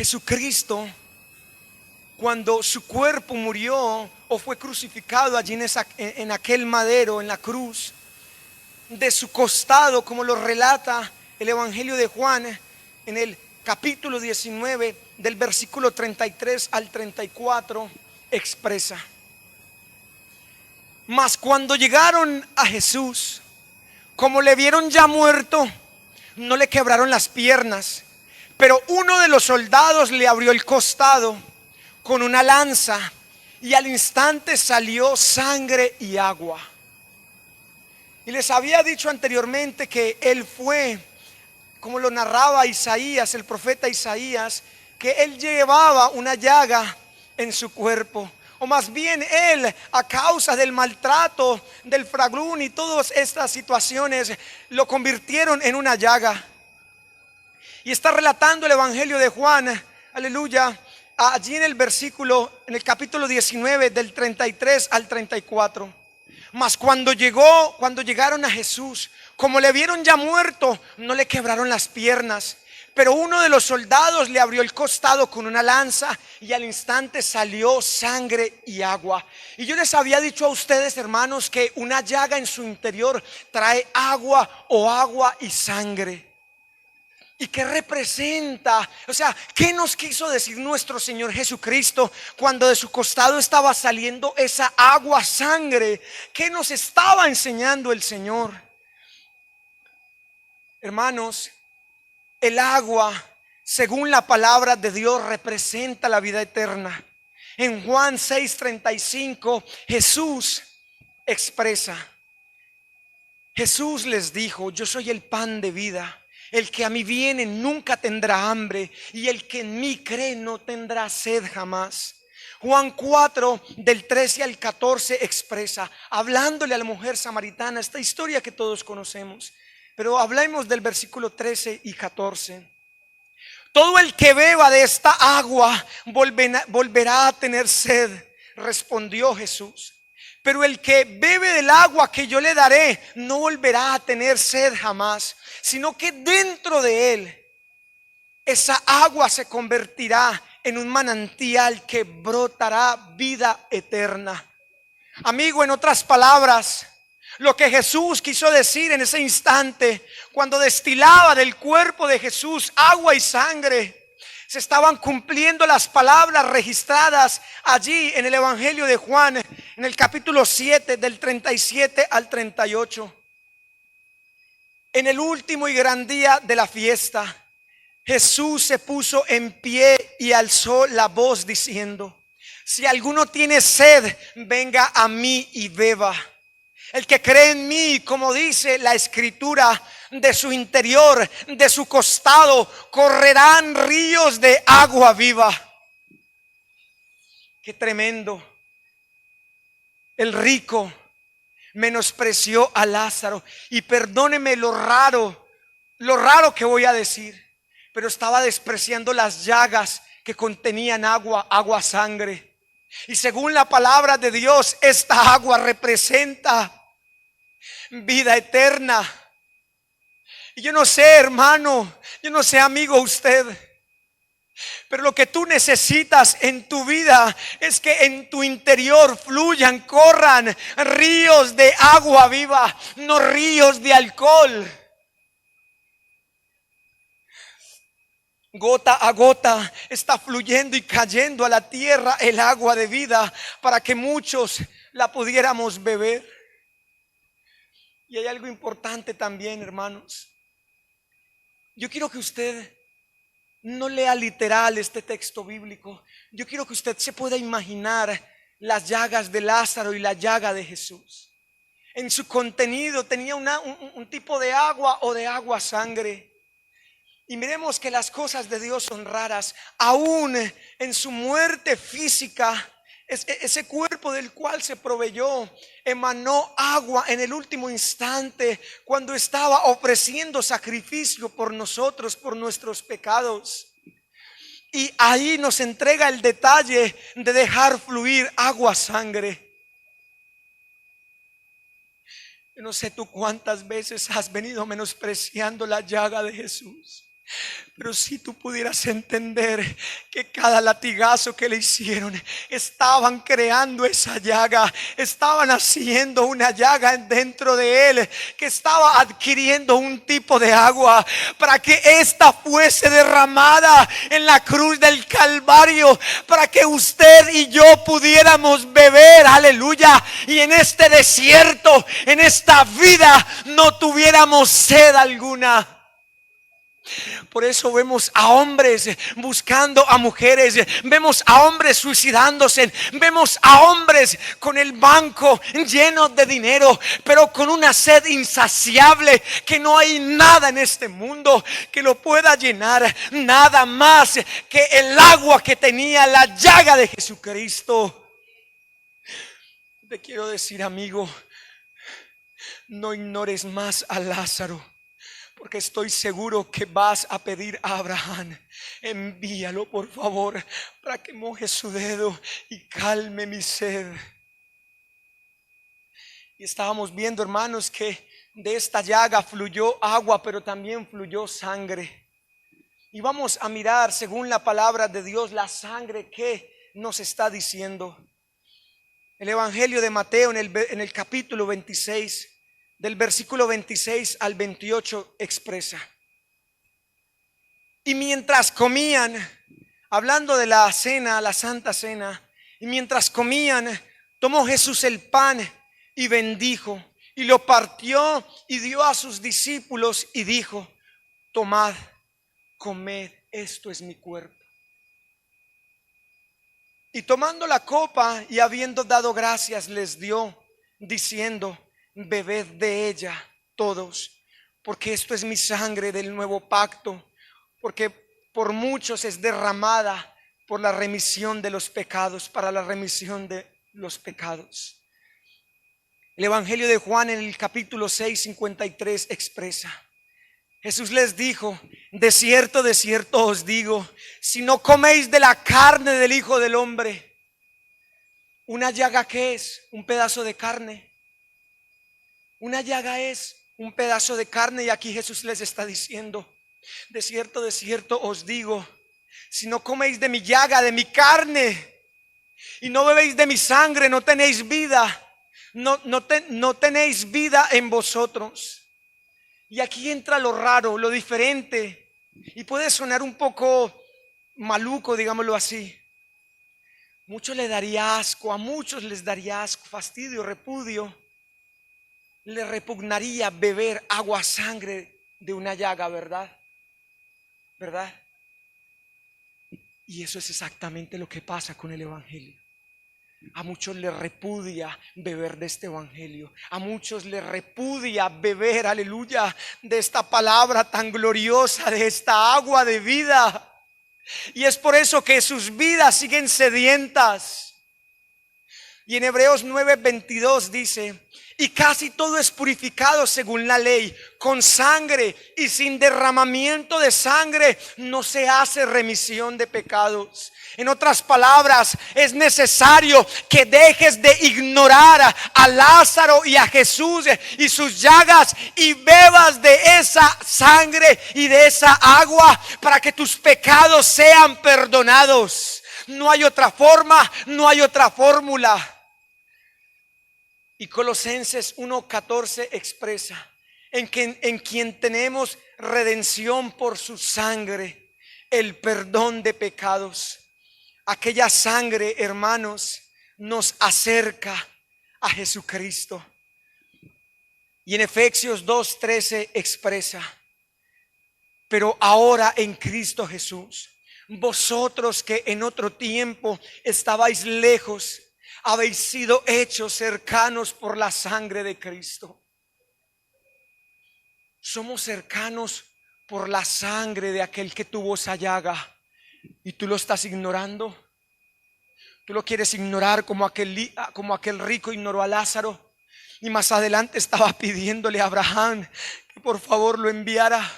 Jesucristo, cuando su cuerpo murió o fue crucificado allí en aquel madero, en la cruz, de su costado, como lo relata el Evangelio de Juan en el capítulo 19, del versículo 33 al 34, expresa: mas cuando llegaron a Jesús, como le vieron ya muerto, no le quebraron las piernas, pero uno de los soldados le abrió el costado con una lanza, y al instante salió sangre y agua. Y les había dicho anteriormente que él fue, como lo narraba Isaías, el profeta Isaías, que él llevaba una llaga en su cuerpo. O más bien él, a causa del maltrato del fraglún y todas estas situaciones, lo convirtieron en una llaga. Y está relatando el Evangelio de Juan, aleluya, allí en el capítulo 19, del 33 al 34. Mas cuando llegaron a Jesús, como le vieron ya muerto, no le quebraron las piernas, pero uno de los soldados le abrió el costado con una lanza, y al instante salió sangre y agua. Y yo les había dicho a ustedes, hermanos, que una llaga en su interior trae agua o agua y sangre. ¿Y qué representa? O sea, ¿qué nos quiso decir nuestro Señor Jesucristo cuando de su costado estaba saliendo esa agua, sangre? ¿Qué nos estaba enseñando el Señor? Hermanos, el agua, según la palabra de Dios, representa la vida eterna. En Juan 6:35, Jesús expresa: Jesús les dijo: yo soy el pan de vida. El que a mí viene nunca tendrá hambre, y el que en mí cree no tendrá sed jamás. Juan 4, del 13 al 14 expresa, hablándole a la mujer samaritana, esta historia que todos conocemos, pero hablemos del versículo 13 y 14. Todo el que beba de esta agua volverá a tener sed, respondió Jesús. Pero el que bebe del agua que yo le daré no volverá a tener sed jamás, sino que dentro de él esa agua se convertirá en un manantial que brotará vida eterna. Amigo, en otras palabras, lo que Jesús quiso decir en ese instante, cuando destilaba del cuerpo de Jesús agua y sangre, se estaban cumpliendo las palabras registradas allí en el Evangelio de Juan, en el capítulo 7, del 37 al 38. En el último y gran día de la fiesta, Jesús se puso en pie y alzó la voz diciendo: si alguno tiene sed, venga a mí y beba. El que cree en mí, como dice la Escritura, de su interior, de su costado, correrán ríos de agua viva. Qué tremendo. El rico menospreció a Lázaro, y perdóneme lo raro que voy a decir, pero estaba despreciando las llagas que contenían agua, sangre. Y según la palabra de Dios, esta agua representa vida eterna. Y yo no sé, hermano, yo no sé, amigo, usted, pero lo que tú necesitas en tu vida es que en tu interior fluyan, corran ríos de agua viva, no ríos de alcohol. Gota a gota está fluyendo y cayendo a la tierra el agua de vida para que muchos la pudiéramos beber. Y hay algo importante también, hermanos. Yo quiero que usted no lea literal este texto bíblico. Yo quiero que usted se pueda imaginar las llagas de Lázaro y la llaga de Jesús. En su contenido tenía un tipo de agua o de agua sangre. Y miremos que las cosas de Dios son raras. Aún en su muerte física, ese cuerpo del cual se proveyó emanó agua en el último instante, cuando estaba ofreciendo sacrificio por nosotros, por nuestros pecados. Y ahí nos entrega el detalle de dejar fluir agua, sangre. Yo no sé tú cuántas veces has venido menospreciando la llaga de Jesús. Pero si tú pudieras entender que cada latigazo que le hicieron, estaban creando esa llaga, estaban haciendo una llaga dentro de él, que estaba adquiriendo un tipo de agua para que ésta fuese derramada en la cruz del Calvario, para que usted y yo pudiéramos beber, aleluya, y en este desierto, en esta vida, no tuviéramos sed alguna. Por eso vemos a hombres buscando a mujeres, vemos a hombres suicidándose, vemos a hombres con el banco lleno de dinero, pero con una sed insaciable que no hay nada en este mundo que lo pueda llenar, nada más que el agua que tenía la llaga de Jesucristo. Te quiero decir, amigo, no ignores más a Lázaro, porque estoy seguro que vas a pedir a Abraham: envíalo por favor para que moje su dedo y calme mi sed. Y estábamos viendo, hermanos, que de esta llaga fluyó agua, pero también fluyó sangre. Y vamos a mirar, según la palabra de Dios, la sangre que nos está diciendo. El Evangelio de Mateo en el capítulo 26, del versículo 26 al 28 expresa: y mientras comían, hablando de la cena, la santa cena, y mientras comían, tomó Jesús el pan y bendijo, y lo partió y dio a sus discípulos y dijo: tomad, comed, esto es mi cuerpo. Y tomando la copa y habiendo dado gracias, les dio, diciendo: bebed de ella todos, porque esto es mi sangre del nuevo pacto, porque por muchos es derramada por la remisión de los pecados, para la remisión de los pecados. El Evangelio de Juan en el capítulo 6, 53 expresa: Jesús les dijo: de cierto os digo, si no coméis de la carne del Hijo del Hombre. ¿Una llaga qué es? Un pedazo de carne. Una llaga es un pedazo de carne, y aquí Jesús les está diciendo: de cierto os digo, si no coméis de mi llaga, de mi carne, y no bebéis de mi sangre, no tenéis vida. No tenéis vida en vosotros. Y aquí entra lo raro, lo diferente, y puede sonar un poco maluco, digámoslo así. Mucho le daría asco, a muchos les daría asco, fastidio, repudio. Le repugnaría beber agua, sangre de una llaga, ¿verdad? ¿Verdad? Y eso es exactamente lo que pasa con el Evangelio. A muchos les repudia beber de este Evangelio. A muchos les repudia beber, aleluya, de esta palabra tan gloriosa, de esta agua de vida. Y es por eso que sus vidas siguen sedientas. Y en Hebreos 9:22 dice: y casi todo es purificado según la ley, con sangre, y sin derramamiento de sangre no se hace remisión de pecados. En otras palabras, es necesario que dejes de ignorar a Lázaro y a Jesús y sus llagas, y bebas de esa sangre y de esa agua para que tus pecados sean perdonados. No hay otra forma, no hay otra fórmula. Y Colosenses 1:14 expresa: en quien tenemos redención por su sangre, el perdón de pecados. Aquella sangre, hermanos, nos acerca a Jesucristo. Y en Efesios 2:13 expresa: pero ahora en Cristo Jesús, vosotros que en otro tiempo estabais lejos, habéis sido hechos cercanos por la sangre de Cristo. Somos cercanos por la sangre de aquel que tuvo esa llaga. ¿Y tú lo estás ignorando? ¿Tú lo quieres ignorar como aquel rico ignoró a Lázaro? Y más adelante estaba pidiéndole a Abraham que por favor lo enviara.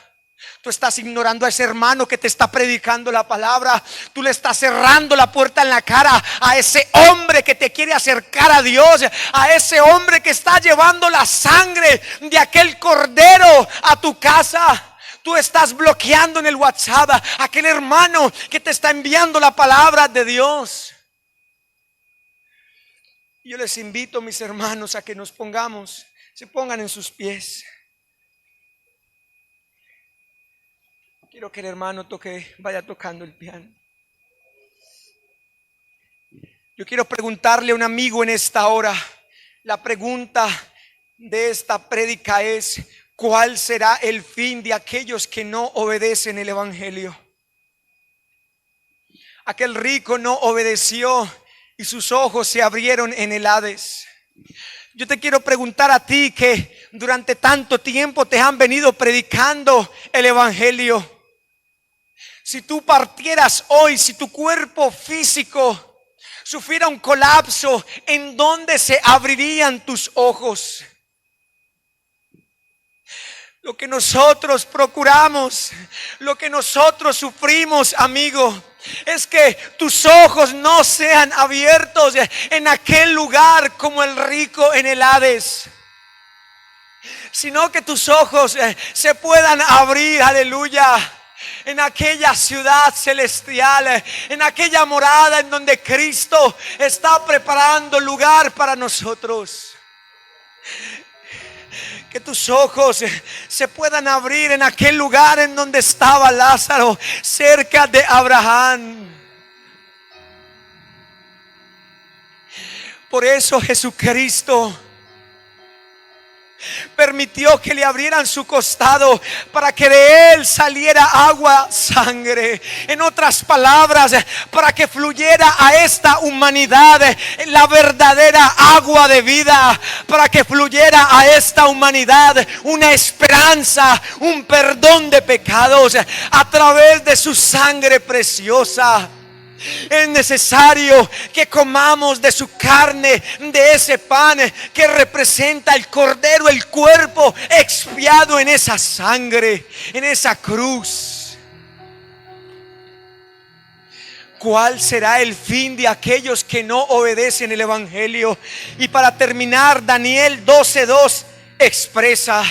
Tú estás ignorando a ese hermano que te está predicando la palabra. Tú le estás cerrando la puerta en la cara a ese hombre que te quiere acercar a Dios, a ese hombre que está llevando la sangre de aquel cordero a tu casa. Tú estás bloqueando en el WhatsApp a aquel hermano que te está enviando la palabra de Dios. Yo les invito, mis hermanos, a que nos pongamos, se pongan en sus pies. Quiero que el hermano vaya tocando el piano. Yo quiero preguntarle a un amigo en esta hora. La pregunta de esta prédica es: ¿cuál será el fin de aquellos que no obedecen el evangelio? Aquel rico no obedeció y sus ojos se abrieron en el Hades. Yo te quiero preguntar a ti, que durante tanto tiempo te han venido predicando el evangelio. Si tú partieras hoy, si tu cuerpo físico sufriera un colapso, ¿en dónde se abrirían tus ojos? Lo que nosotros procuramos, lo que nosotros sufrimos, amigo, es que tus ojos no sean abiertos en aquel lugar como el rico en el Hades, sino que tus ojos se puedan abrir, aleluya, en aquella ciudad celestial, en aquella morada en donde Cristo está preparando lugar para nosotros. Que tus ojos se puedan abrir en aquel lugar en donde estaba Lázaro, cerca de Abraham. Por eso Jesucristo permitió que le abrieran su costado, para que de él saliera agua, sangre. En otras palabras, para que fluyera a esta humanidad la verdadera agua de vida, para que fluyera a esta humanidad una esperanza, un perdón de pecados a través de su sangre preciosa. Es necesario que comamos de su carne, de ese pan que representa el cordero, el cuerpo expiado en esa sangre, en esa cruz. ¿Cuál será el fin de aquellos que no obedecen el evangelio? Y para terminar, Daniel 12:2 expresa: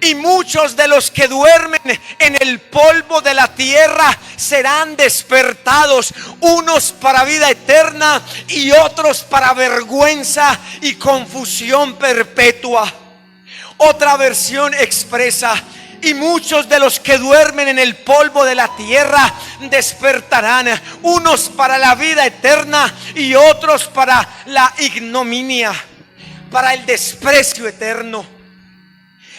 y muchos de los que duermen en el polvo de la tierra serán despertados, unos para vida eterna y otros para vergüenza y confusión perpetua. Otra versión expresa: y muchos de los que duermen en el polvo de la tierra despertarán, unos para la vida eterna y otros para la ignominia, para el desprecio eterno.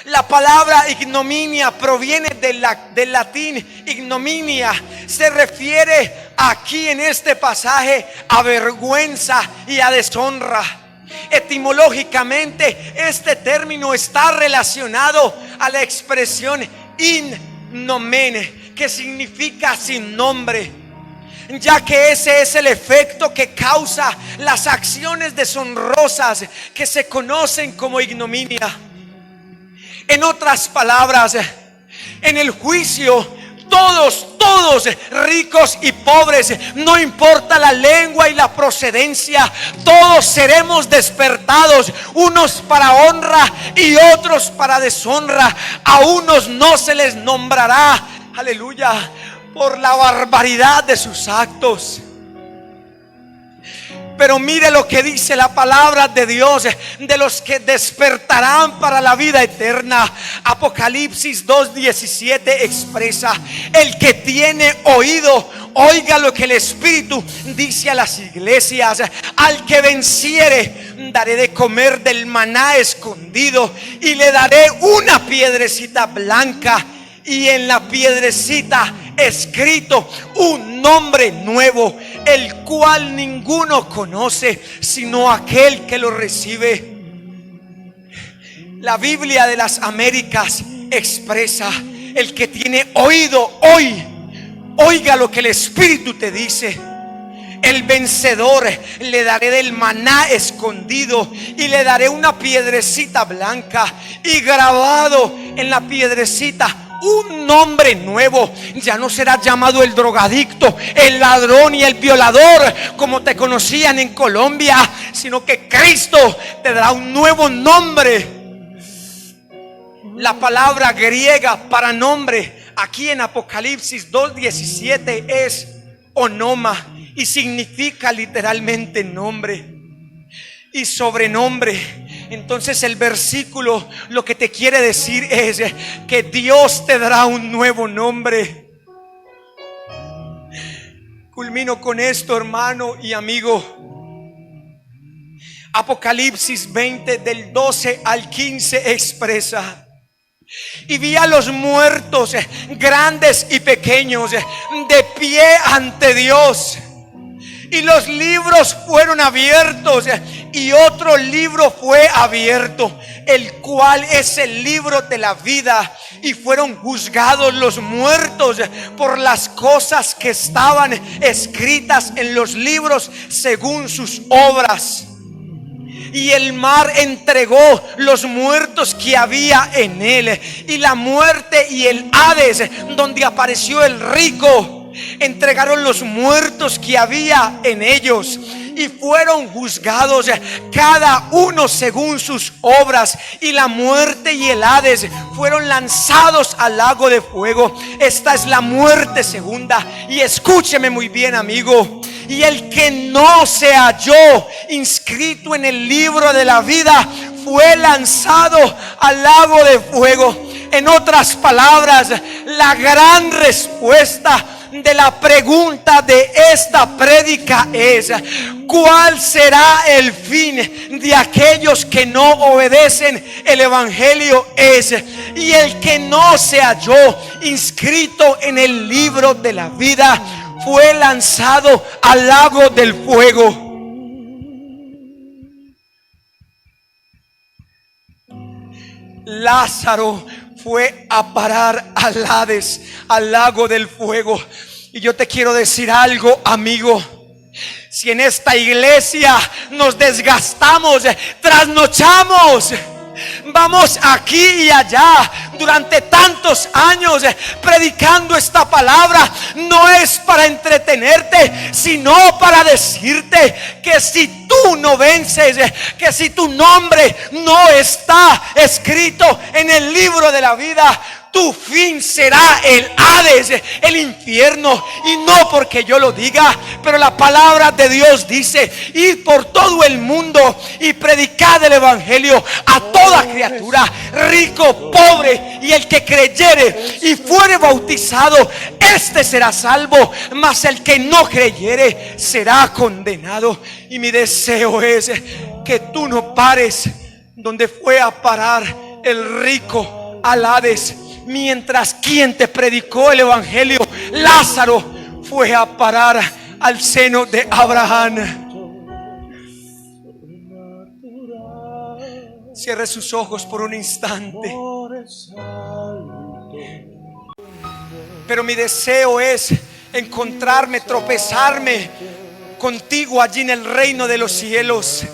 La palabra ignominia proviene del latín ignominia. Se refiere aquí en este pasaje a vergüenza y a deshonra. Etimológicamente, este término está relacionado a la expresión in nomen, que significa sin nombre, ya que ese es el efecto que causa las acciones deshonrosas que se conocen como ignominia. En otras palabras, en el juicio, todos, ricos y pobres, no importa la lengua y la procedencia, todos seremos despertados, unos para honra y otros para deshonra. A unos no se les nombrará, aleluya, por la barbaridad de sus actos. Pero mire lo que dice la palabra de Dios de los que despertarán para la vida eterna. Apocalipsis 2:17 expresa: el que tiene oído, oiga lo que el Espíritu dice a las iglesias. Al que venciere, daré de comer del maná escondido y le daré una piedrecita blanca, y en la piedrecita escrito un nombre nuevo, el cual ninguno conoce sino aquel que lo recibe. La Biblia de las Américas expresa: el que tiene oído, oiga lo que el Espíritu te dice. El vencedor le daré del maná escondido y le daré una piedrecita blanca, y grabado en la piedrecita un nombre nuevo. Ya no serás llamado el drogadicto, el ladrón y el violador como te conocían en Colombia, sino que Cristo te dará un nuevo nombre. La palabra griega para nombre aquí en Apocalipsis 2:17 es onoma y significa literalmente nombre y sobrenombre. Entonces el versículo lo que te quiere decir es que Dios te dará un nuevo nombre. Culmino con esto, hermano y amigo. Apocalipsis 20 del 12 al 15 expresa: y vi a los muertos, grandes y pequeños, de pie ante Dios. Y los libros fueron abiertos, y otro libro fue abierto, el cual es el libro de la vida. Y fueron juzgados los muertos por las cosas que estaban escritas en los libros según sus obras. Y el mar entregó los muertos que había en él, y la muerte y el Hades, donde apareció el rico, entregaron los muertos que había en ellos, y fueron juzgados cada uno según sus obras. Y la muerte y el Hades fueron lanzados al lago de fuego. Esta es la muerte segunda. Y escúcheme muy bien, amigo: y el que no se halló inscrito en el libro de la vida fue lanzado al lago de fuego. En otras palabras, la gran respuesta de la pregunta de esta prédica es: ¿cuál será el fin de aquellos que no obedecen el evangelio? Y el que no se halló inscrito en el libro de la vida fue lanzado al lago del fuego. Lázaro fue a parar al Hades, al lago del fuego. Y yo te quiero decir algo, amigo: si en esta iglesia nos desgastamos, trasnochamos, vamos aquí y allá durante tantos años predicando esta palabra, no es para entretenerte, sino para decirte que si tú no vences, que si tu nombre no está escrito en el libro de la vida, tu fin será el Hades, el infierno. Y no porque yo lo diga, pero la palabra de Dios dice: id por todo el mundo y predicad el evangelio a toda criatura, rico, pobre, y el que creyere y fuere bautizado, este será salvo, mas el que no creyere será condenado. Y mi deseo es que tú no pares donde fue a parar el rico, al Hades, mientras quien te predicó el evangelio, Lázaro, fue a parar al seno de Abraham. Cierre sus ojos por un instante. Pero mi deseo es encontrarme, tropezarme contigo allí en el reino de los cielos.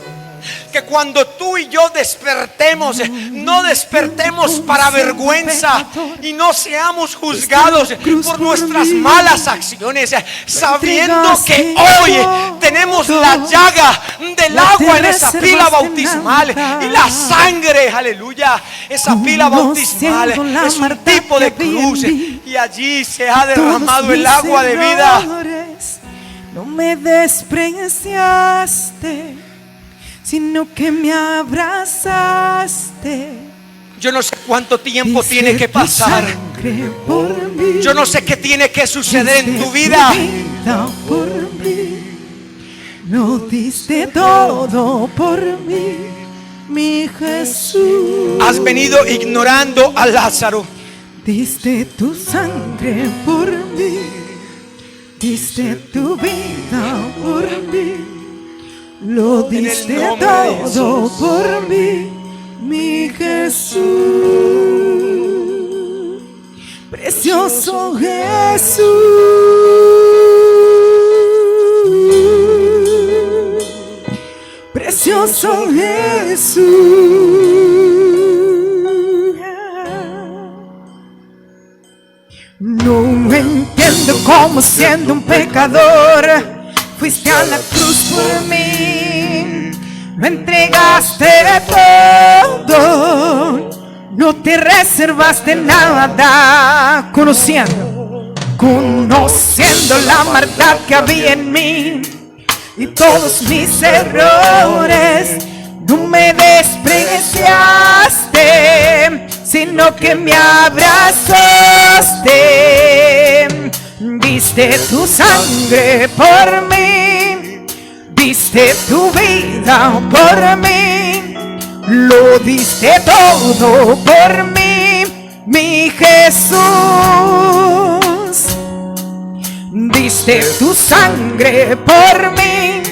Que cuando tú y yo despertemos, no despertemos para vergüenza y no seamos juzgados por nuestras malas acciones, sabiendo que hoy tenemos la llaga del agua en esa pila bautismal, y la sangre, aleluya, esa pila bautismal es un tipo de cruz, y allí se ha derramado el agua de vida. No me despreciaste, sino que me abrazaste. Yo no sé cuánto tiempo tiene que pasar. Yo no sé qué tiene que suceder en tu vida. Por mí. Lo diste todo por mí, mi Jesús. Has venido ignorando a Lázaro. Diste tu sangre por mí, diste tu vida por mí. Lo diste todo por mí, mi Jesús. Precioso Jesús, precioso Jesús. No entiendo cómo, siendo un pecador, fuiste a la cruz por mí, lo entregaste todo. no te reservaste nada, conociendo la maldad que había en mí y todos mis errores. No me despreciaste, sino que me abrazaste. Diste tu sangre por mí, diste tu vida por mí, lo diste todo por mí, mi Jesús. Diste tu sangre por mí,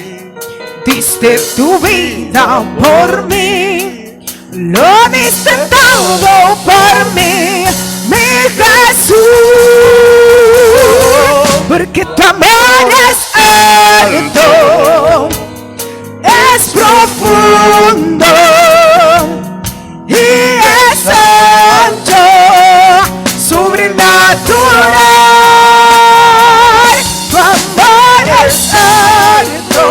diste tu vida por mí, lo diste todo por mí, mi Jesús. Porque tu amor es alto, es profundo y es ancho, sobrenatural. Tu amor es alto,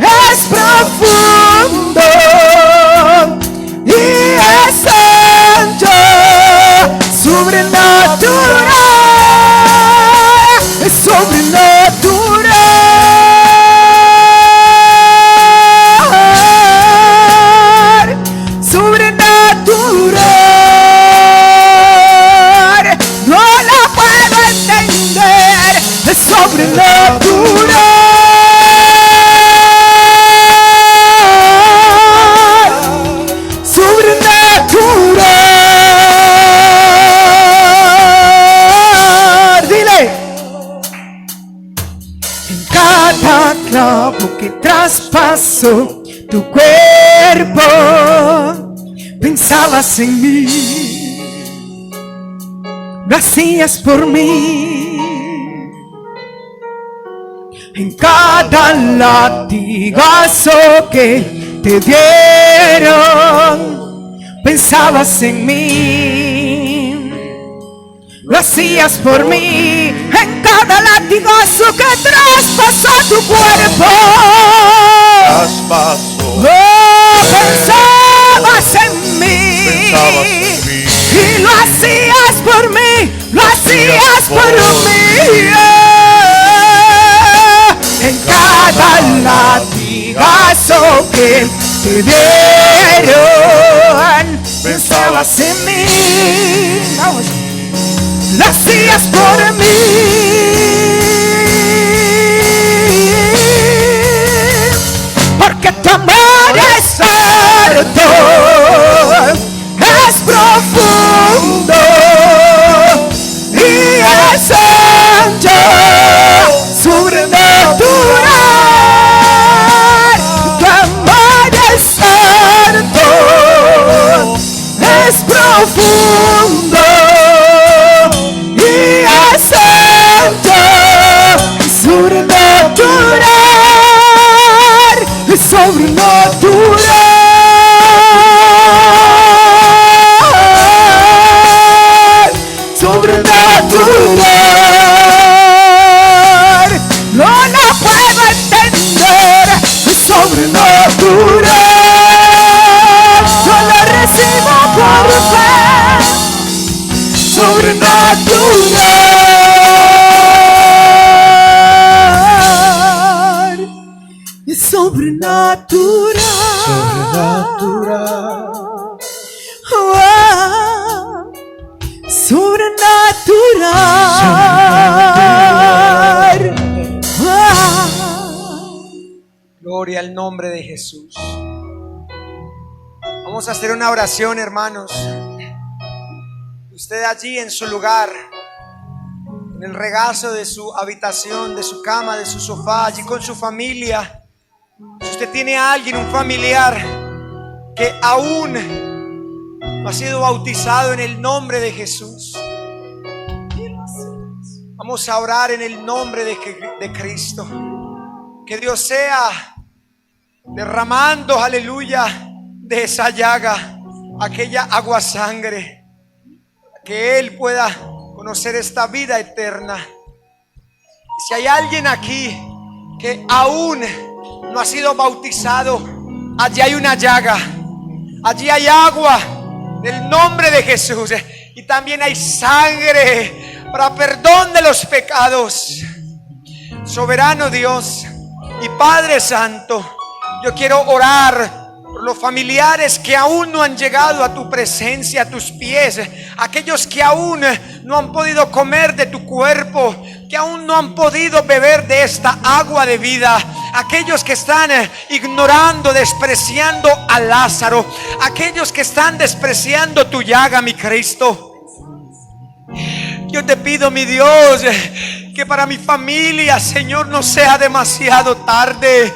es profundo y es ancho, sobrenatural, es sobrenatural, sobrenatural. No la puedo entender, es sobrenatural, sobrenatural. Dile. En cada clavo que traspasó tu cuerpo, pensabas en mí, lo hacías por mí. En cada latigazo que te dieron, pensabas en mí, lo hacías por mí. En cada latigazo que traspasó tu cuerpo, pensabas en mí, y lo hacías por mí, lo hacías por mí. En cada latigazo que te dieron, pensabas en mí, vamos, lo hacías por mí. Porque tu amor es alto, es profundo y es ancho, sobrenatural. Tu amor es alto, es profundo y es ancho, sobrenatural, es sobrenatural, sobrenatural. No la puedo entender, es sobrenatural. Yo lo recibo por fe, sobrenatural, es sobrenatural, sobrenatural, sobrenatural. Gloria al nombre de Jesús. Vamos a hacer una oración, hermanos. Usted allí en su lugar, en el regazo de su habitación, de su cama, de su sofá, allí con su familia. Si usted tiene a alguien, un familiar que aún no ha sido bautizado en el nombre de Jesús, vamos a orar en el nombre de Cristo. Que Dios sea derramando, aleluya, de esa llaga, aquella agua sangre, que Él pueda conocer esta vida eterna. Si hay alguien aquí que aún no ha sido bautizado, allí hay una llaga, allí hay agua del nombre de Jesús. Y también hay sangre para perdón de los pecados. Soberano Dios y Padre Santo, yo quiero orar por los familiares que aún no han llegado a tu presencia, a tus pies, aquellos que aún no han podido comer de tu cuerpo, que aún no han podido beber de esta agua de vida, aquellos que están ignorando, despreciando a Lázaro, aquellos que están despreciando tu llaga, mi Cristo. Yo te pido, mi Dios, que para mi familia, Señor, no sea demasiado tarde.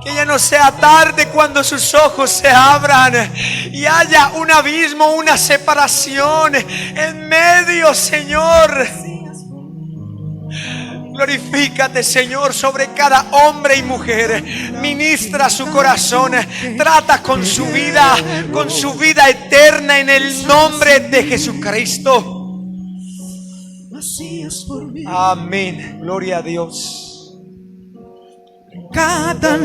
Que ya no sea tarde cuando sus ojos se abran y haya un abismo, una separación en medio, Señor. Glorifícate, Señor, sobre cada hombre y mujer. Ministra su corazón, trata con su vida eterna en el nombre de Jesucristo. Amén. Gloria a Dios. Cada